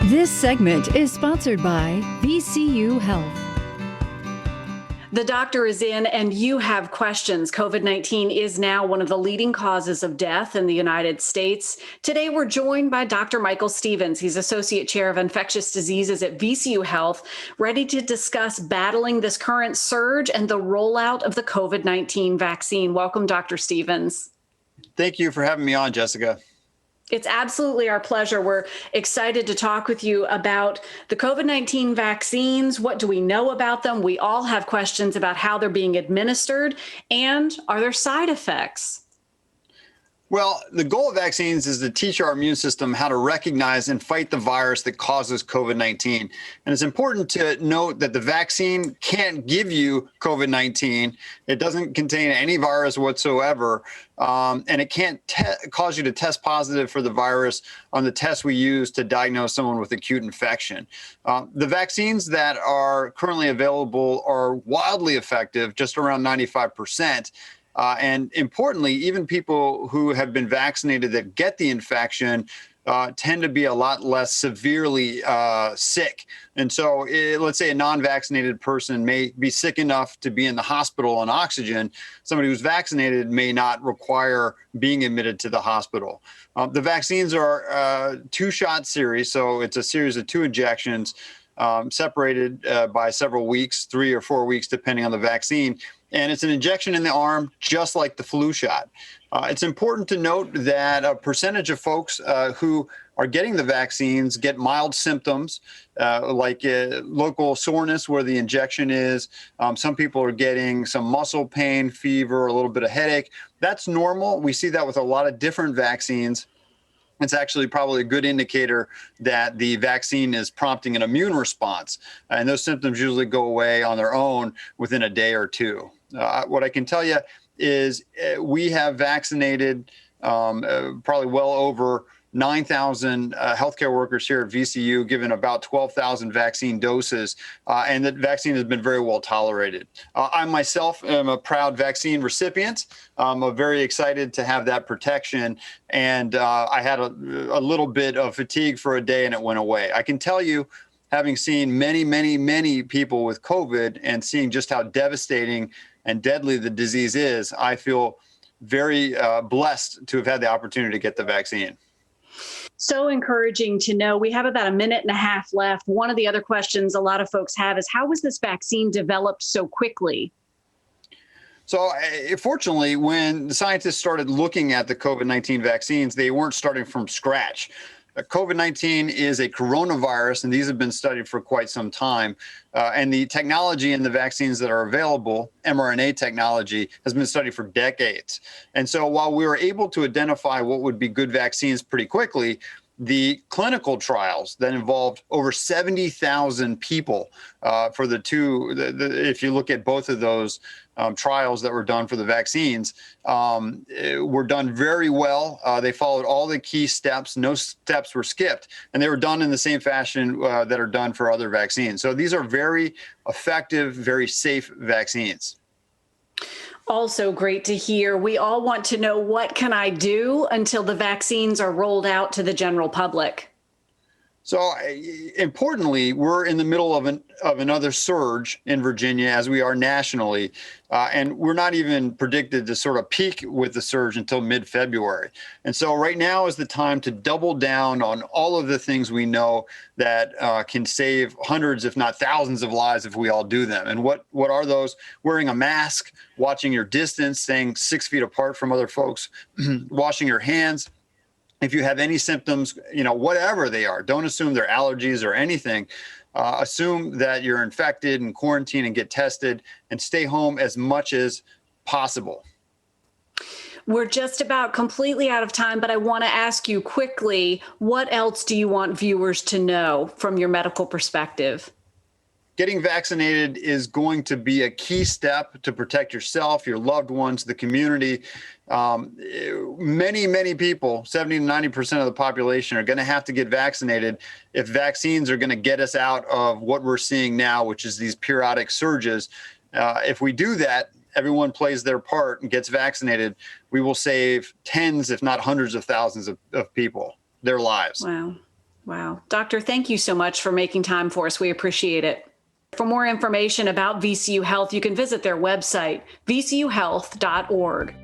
This segment is sponsored by VCU Health. The doctor is in and you have questions. COVID-19 is now one of the leading causes of death in the United States. Today, we're joined by Dr. Michael Stevens. He's Associate Chair of Infectious Diseases at VCU Health, ready to discuss battling this current surge and the rollout of the COVID-19 vaccine. Welcome, Dr. Stevens. Thank you for having me on, Jessica. It's absolutely our pleasure. We're excited to talk with you about the COVID-19 vaccines. What do we know about them? We all have questions about how they're being administered, and are there side effects? Well, the goal of vaccines is to teach our immune system how to recognize and fight the virus that causes COVID-19. And it's important to note that the vaccine can't give you COVID-19. It doesn't contain any virus whatsoever. And it can't cause you to test positive for the virus on the tests we use to diagnose someone with acute infection. The vaccines that are currently available are wildly effective, just around 95%. And importantly, even people who have been vaccinated that get the infection tend to be a lot less severely sick. And so let's say a non-vaccinated person may be sick enough to be in the hospital on oxygen. Somebody who's vaccinated may not require being admitted to the hospital. The vaccines are a two-shot series, so it's a series of 2 injections separated by several weeks, 3 or 4 weeks, depending on the vaccine. And it's an injection in the arm, just like the flu shot. It's important to note that a percentage of folks who are getting the vaccines get mild symptoms, like local soreness where the injection is. Some people are getting some muscle pain, fever, a little bit of headache. That's normal. We see that with a lot of different vaccines. It's actually probably a good indicator that the vaccine is prompting an immune response. And those symptoms usually go away on their own within a day or two. What I can tell you is we have vaccinated probably well over 9,000 healthcare workers here at VCU, given about 12,000 vaccine doses, and the vaccine has been very well tolerated. I myself am a proud vaccine recipient. I'm very excited to have that protection, and I had a little bit of fatigue for a day and it went away. I can tell you, having seen many people with COVID and seeing just how devastating and deadly the disease is, I feel very blessed to have had the opportunity to get the vaccine. So encouraging to know. We have about a minute and a half left. One of the other questions a lot of folks have is, how was this vaccine developed so quickly? So fortunately, when the scientists started looking at the COVID-19 vaccines, they weren't starting from scratch. COVID-19 is a coronavirus, and these have been studied for quite some time. And the technology in the vaccines that are available, mRNA technology, has been studied for decades. And so while we were able to identify what would be good vaccines pretty quickly, the clinical trials that involved over 70,000 people for the two, if you look at both of those trials that were done for the vaccines, were done very well. They followed all the key steps. No steps were skipped, and they were done in the same fashion that are done for other vaccines. So these are very effective, very safe vaccines. Also great to hear. We all want to know, what can I do until the vaccines are rolled out to the general public? So importantly, we're in the middle of another surge in Virginia, as we are nationally, and we're not even predicted to sort of peak with the surge until mid-February. And so right now is the time to double down on all of the things we know that can save hundreds, if not thousands of lives if we all do them. And what are those? Wearing a mask, watching your distance, staying 6 feet apart from other folks, washing your hands. If you have any symptoms, whatever they are, don't assume they're allergies or anything. Assume that you're infected and quarantine and get tested and stay home as much as possible. We're just about completely out of time, but I want to ask you quickly, what else do you want viewers to know from your medical perspective? Getting vaccinated is going to be a key step to protect yourself, your loved ones, the community. Many people, 70 to 90% of the population, are going to have to get vaccinated if vaccines are going to get us out of what we're seeing now, which is these periodic surges. If we do that, everyone plays their part and gets vaccinated, we will save tens, if not hundreds of thousands of people, their lives. Wow. Wow. Doctor, thank you so much for making time for us. We appreciate it. For more information about VCU Health, you can visit their website, vcuhealth.org.